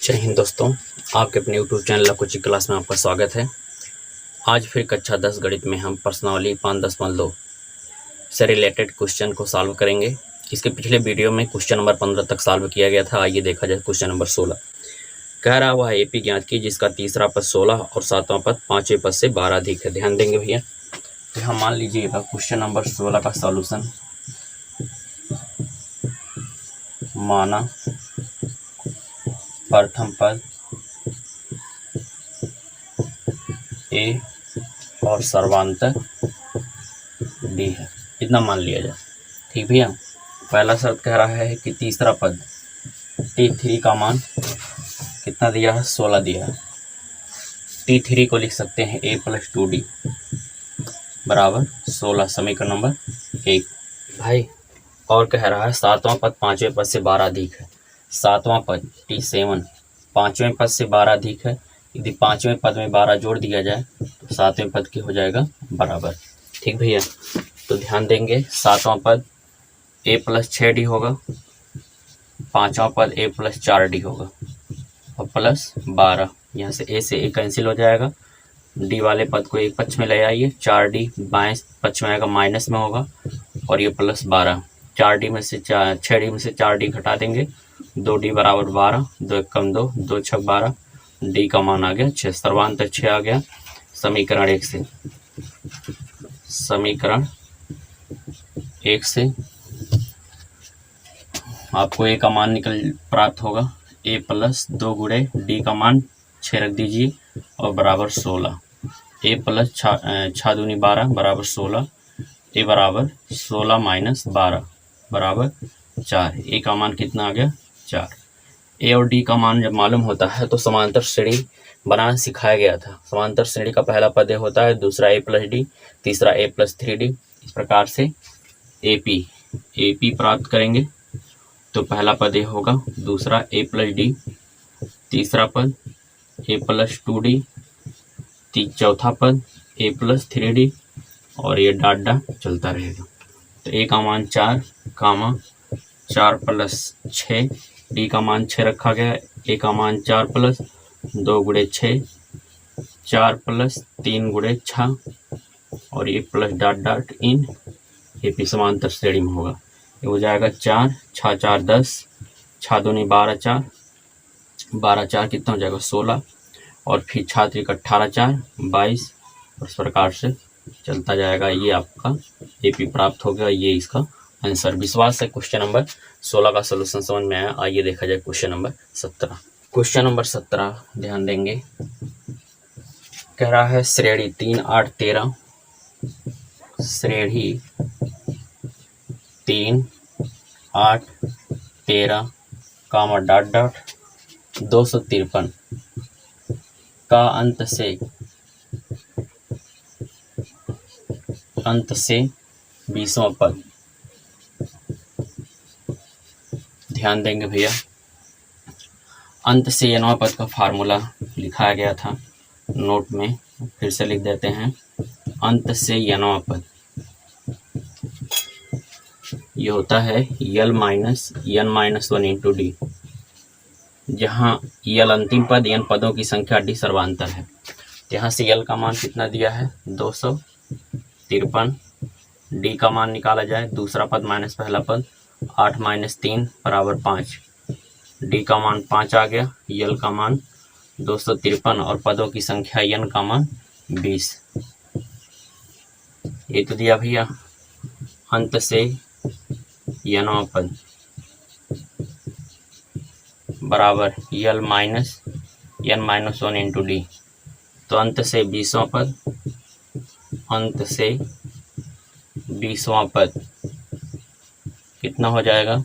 जय हिंद दोस्तों, आपके अपने यूट्यूब चैनल कोचिंग क्लास में आपका स्वागत है। आज फिर कक्षा 10 गणित में हम प्रश्नावली 5.2 से रिलेटेड क्वेश्चन को सॉल्व करेंगे। इसके पिछले वीडियो में क्वेश्चन नंबर 15 तक सॉल्व किया गया था। आइए देखा जाए क्वेश्चन नंबर 16। कह रहा हुआ एपी ज्ञात की जिसका तीसरा पद 16 और सातवां पद पांचवें पद से 12 अधिक है। ध्यान देंगे भैया। तो हम मान लीजिएगा क्वेश्चन नंबर 16 का सॉल्यूशन माना प्रथम पद ए और सर्वांतर डी है, इतना मान लिया जाए। ठीक भैया। पहला शर्त कह रहा है कि तीसरा पद T3 का मान कितना दिया है, 16 दिया है। T3 को लिख सकते हैं a + 2d बराबर 16, समीकरण नंबर 1 भाई। और कह रहा है सातवां पद पांचवें पद से 12 अधिक है। सातवां पद T7 पांचवें पद से 12 अधिक है। यदि पांचवें पद में 12 जोड़ दिया जाए तो सातवें पद की हो जाएगा बराबर। ठीक भैया। तो ध्यान देंगे, सातवां पद a + 6d होगा, पांचवा पद a + 4d होगा और प्लस 12। यहाँ से a से a कैंसिल हो जाएगा। d वाले पद को एक पक्ष में ले आइए, 4d बाएं पक्ष में आएगा, माइनस में होगा और ये प्लस 12। 6d में से 4d घटा देंगे, 2d बराबर 12, 2 × 1 2, 2 × 6 12, d का मान आ गया 6, सर्वांतर 6 आ गया। समीकरण 1 से आपको a का मान प्राप्त होगा। a + 2 × d का मान 6 रख दीजिए और बराबर 16। a + 6 दूनी 12 बराबर 16। a बराबर 16 - 12 बराबर 4। a का मान कितना आ गया, 4। a और d का मान जब मालूम होता है तो समांतर श्रेणी बनाना सिखाया गया था। समांतर श्रेणी का पहला पद होता है, दूसरा a + d, तीसरा a + 3d। इस प्रकार से AP प्राप्त करेंगे। तो पहला पद ये होगा, दूसरा a + d, तीसरा पद a + 2d, चौथा पद a + 3d और ये डॉट डॉट चलता रहेगा। तो a का मान 4, 4 + 6, d का मान 6 रखा गया। a का मान 4 + 2 × 6, 4 + 3 × 6 और ये plus dot dot in AP समांतर श्रेणी में होगा। ये हो जाएगा 4, 6 × 4 10, 6 दूनी 12 4, 12 4 कितना हो जाएगा 16 और फिर 6 × 3 = 18 4 22। इस प्रकार से चलता जाएगा। ये आपका AP प्राप्त हो गया। ये इसका आंसर। विश्वास है क्वेश्चन नंबर 16 का सलूशन समझ में आया। आइए देखा जाए क्वेश्चन नंबर 17। क्वेश्चन नंबर 17 ध्यान देंगे। कह रहा है श्रेणी 3 8 13, श्रेणी 3 8 13 कामा डॉट डॉट 253 का अंत से 20वां पद। ध्यान देंगे भैया। अंत से 9वां पद का फार्मूला लिखाया गया था नोट में, फिर से लिख देते हैं। अंत से 9वां पद ये होता है L - n - 1 × d, जहाँ L अंतिम पद, n पदों की संख्या, d सर्वांतर है। यहाँ से L का मान कितना दिया है, 253। d का मान निकाला जाए, दूसरा पद माइनस पहला पद, 8 - 3 बराबर 5। d का मान 5 आ गया। L का मान 253 और पदों की संख्या n का मान 20। ये तो दिया भैया। अंत से 9वां पद बराबर L - n - 1 × d। तो अंत से 20वां पद, अंत से 20वां पद कितना हो जाएगा,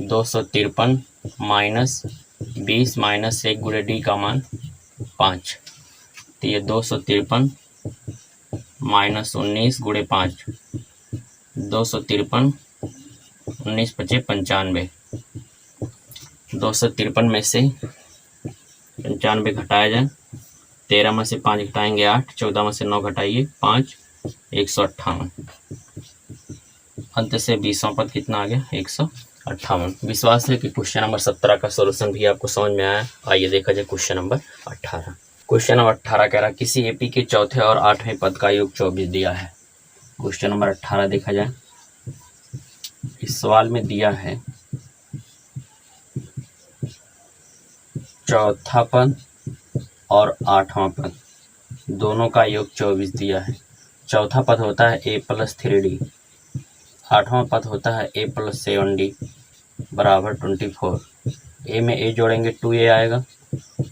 253 - 20 - 1 × d का मान 5। तो ये 253 - 19 × 5, 253 19 × 5 = 95। 253 में से 95 घटाया जाए, 13 में से 5 घटाएंगे 8, 14 में से 9 घटाइए 5, 158। अंत से 20वां पद कितना आ गया, 158। 58। विश्वास है कि क्वेश्चन नंबर 17 का सॉल्यूशन भी आपको समझ में आया। आइए देखा जाए क्वेश्चन नंबर 18। क्वेश्चन नंबर 18 कह रहा है किसी एपी के चौथे और 8वें पद का योग 24 दिया है। क्वेश्चन नंबर 18 देखा जाए। इस सवाल में दिया है चौथा पद और 8वां पद दोनों का योग 24 दिया है। चौथा पद होता है a + 3d, 8वां पद होता है a + 7d बराबर 24। a में a जोड़ेंगे 2a आएगा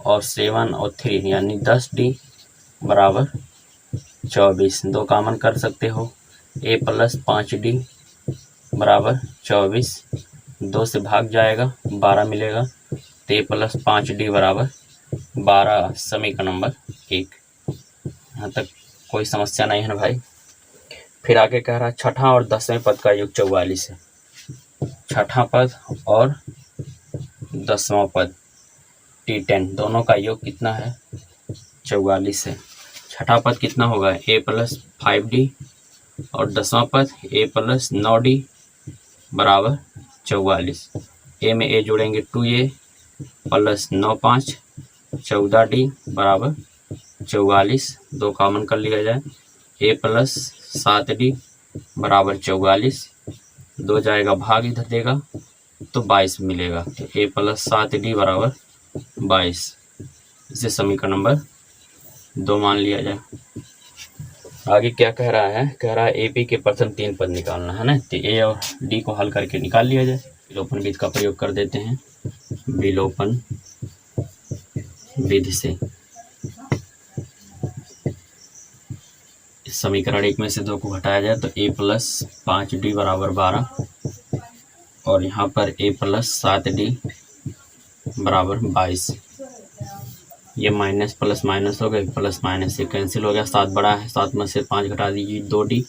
और 7 और 3 यानी 10d बराबर 24। दो कॉमन कर सकते हो, a + 5d बराबर 24। 2 से भाग जाएगा 12 मिलेगा, तो a + 5d बराबर 12 समीकरण नंबर 1। यहाँ तक कोई समस्या नहीं है ना भाई। फिर आगे कह रहा है छठा और 10वें पद का योग 44 है। छठा पद और 10वां पद T10 दोनों का योग कितना है? 44 है। छठा पद कितना होगा? a + 5d और 10वां पद a + 9d बराबर 44। a में a जोड़ेंगे 2a + 9 5 14d बराबर 44। दो कॉमन कर लिया जाए, a + 7d बराबर 44। 2 जाएगा भाग इधर देगा तो 22 मिलेगा, तो a + 7d बराबर 22। इसे समीकरण नंबर 2 मान लिया जाए। आगे क्या कह रहा है? कह रहा है एपी के प्रथम 3 पद निकालना है ना, तो ए और डी को हल करके निकाल लिया जाए। विलोपन विधि का प्रयोग कर देते हैं। विलोपन विधि से समीकरण 1 में से 2 को घटाया जाए तो a + 5d बराबर 12 और यहाँ पर a + 7d बराबर 22। ये माइनस प्लस माइनस हो गए, प्लस माइनस से कैंसिल हो गया। 7 बड़ा है, 7 में से 5 घटा दीजिए 2d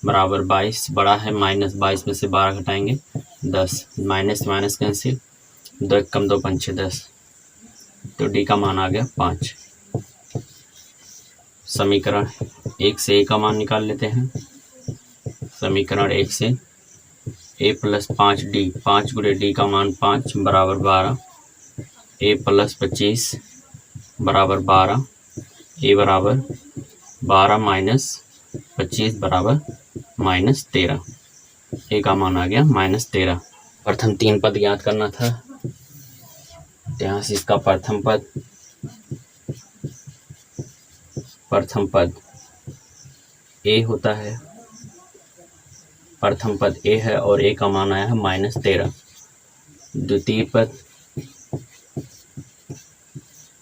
बराबर 22 बड़ा है, माइनस 22 में से 12 घटाएंगे 10, माइनस माइनस कैंसिल, 2 1 कम 2 5 6 10, तो d का मान आ गया 5। समीकरण 1 से a का मान निकाल लेते हैं। समीकरण 1 से a + 5d, 5 × d का मान 5 बराबर 12, a + 25 बराबर 12, a बराबर 12 - 25 बराबर -13। a का मान आ गया -13। प्रथम 3 पद ज्ञात करना था, यहाँ से इसका प्रथम पद a होता है, प्रथम पद a है और a का मान आया है -13। द्वितीय पद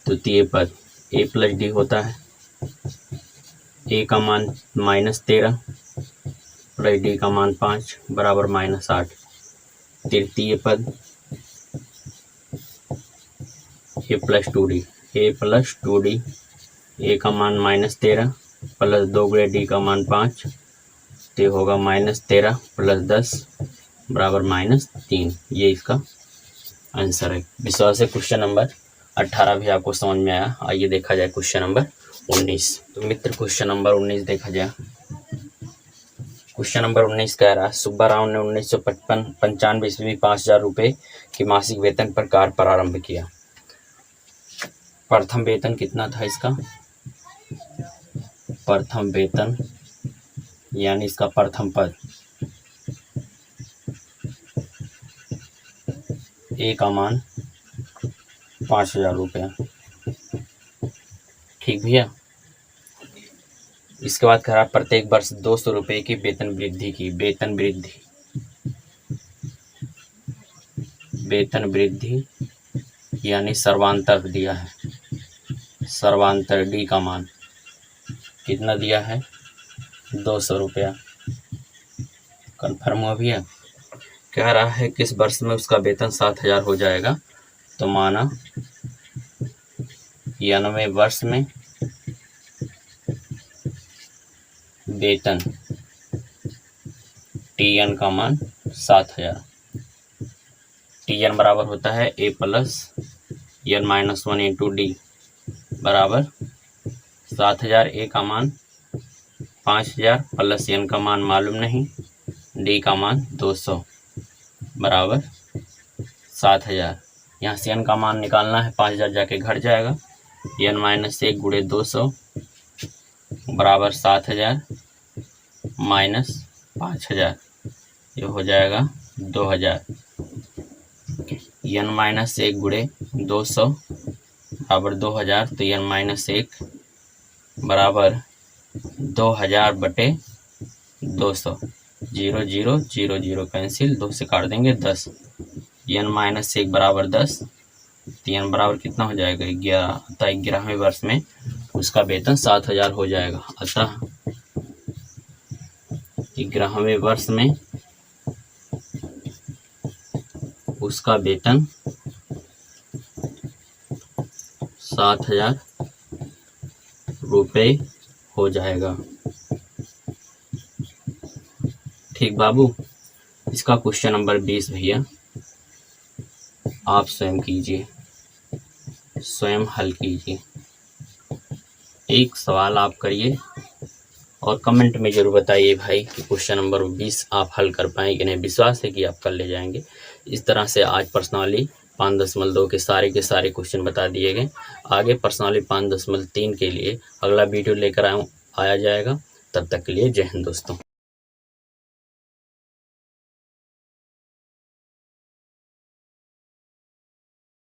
a + d होता है, a का मान -13 + d का मान 5 बराबर -8। तृतीय पद a + 2d, a का मान -13 + 2 × d का मान 5, तो होगा -13 + 10 बराबर -3। ये इसका आंसर है। विश्वास है क्वेश्चन नंबर 18 भी आपको समझ में आया। आइए देखा जाए क्वेश्चन नंबर 19। तो मित्र क्वेश्चन नंबर 19 देखा जाए। क्वेश्चन नंबर 19 कह रहा है सुब्बा राव ने 1995 ईस्वी में 5000 रुपये की मासिक वेतन पर कार्य प्रारंभ किया। प्रथम वेतन कितना था इसका? प्रथम वेतन यानी इसका प्रथम पद ए का मान 5000 रुपया। ठीक भैया। इसके बाद कह रहा प्रत्येक वर्ष 200 रुपये की वेतन वृद्धि यानी सर्वांतर दिया है। सर्वांतर डी का मान कितना दिया है? 200 रुपया। कन्फर्म हुआ भैया। कह रहा है किस वर्ष में उसका वेतन 7000 हो जाएगा, तो माना 91 वर्ष में वेतन TN का मान 7000। TN बराबर होता है a + n - 1 × d बराबर 7000। a का मान 5000 + n का मान मालूम नहीं, d का मान 200 बराबर 7000। यहाँ से n का मान निकालना है, 5000 जाके घट जाएगा, n माइनस 1 गुणे 200 बराबर 7000 माइनस 5000, ये हो जाएगा 2000। n माइनस 1 गुणे 200 बराबर 2000, तो n माइनस 1 बराबर 2000 बटे 200, 0 0 0 0 कैंसिल, 2 से काट देंगे 10, n माइनस 1 बराबर 10, तो n बराबर कितना हो जाएगा 11, अतः 11वें वर्ष में उसका वेतन 7000 हो जाएगा। अतः 11वें वर्ष में उसका वेतन 7000 रुपये हो जाएगा। ठीक बाबू। इसका क्वेश्चन नंबर 20 भैया आप स्वयं कीजिए, स्वयं हल कीजिए। एक सवाल आप करिए और कमेंट में जरूर बताइए भाई कि क्वेश्चन नंबर 20 आप हल कर पाएंगे। इन्हें विश्वास है कि आप कर ले जाएंगे। इस तरह से आज पर्सनली 5.2 के सारे क्वेश्चन बता दिए गए। आगे पर्सनली 5.3 के लिए अगला वीडियो लेकर आया जाएगा। तब तक के लिए जय हिंद दोस्तों।